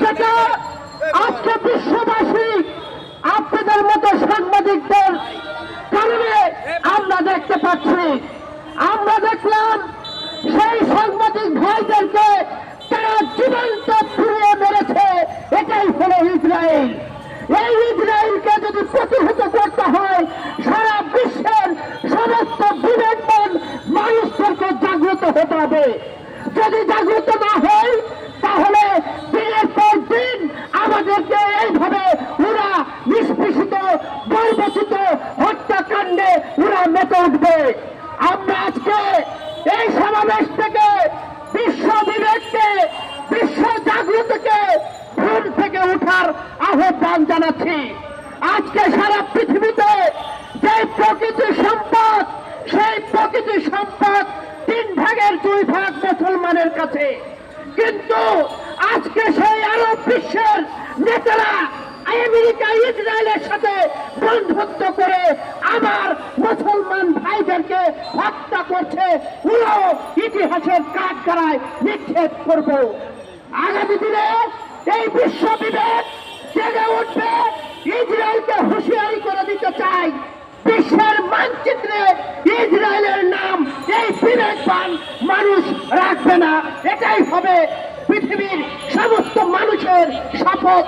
যেটা আজকে বিশ্ববাসী আপনাদের মতো সাংবাদিকদের কারণে আমরা দেখতে পাচ্ছি। আমরা দেখলাম সেই সাংবাদিক ভাইদেরকে তারা জীবন্ত পুড়িয়ে মেরেছে। এটাই হলো ইসরায়েল। এই ইসরায়েলকে যদি প্রতিহত করতে হয় সারা বিশ্বের সমস্ত বিবেকবান মানুষদেরকে জাগ্রত হতে হবে। যদি জাগ্রত না হয় তাহলে দিনের পর দিন আমাদেরকে এইভাবে ওরা নিষ্পেষিত বর্বচিত হত্যাকাণ্ডে ওরা মেতে উঠবে। আমরা আজকে এই সমাবেশ থেকে বিশ্ব বিবেককে বিশ্ব জাগ্রতকে ভুল থেকে উঠার আহ্বান জানাচ্ছি। আজকে সারা পৃথিবীতে যে প্রকৃতি সম্পদ সেই প্রকৃতি সম্পদ 3 ভাগের 2 ভাগ মুসলমানের কাছে, কিন্তু আজকে সেই আরব বিশ্বের নেতারা আমেরিকা ইসরায়েলের সাথে বন্ধুত্ব করে আমার মুসলমান ভাইদেরকে হত্যা করছে। পুরো ইতিহাসের কাঠগড়ায় নিক্ষেপ করব। আগামী দিনে এই বিশ্ব বিবেক জেগে উঠবে। ইসরায়েলকে হুঁশিয়ারি করে দিতে চাই, বিশ্বের মানচিত্রে ইসরায়েলের নাম এই বিবেকবান মানুষ রাখবে না। এটাই হবে পৃথিবীর সমস্ত মানুষের শপথ।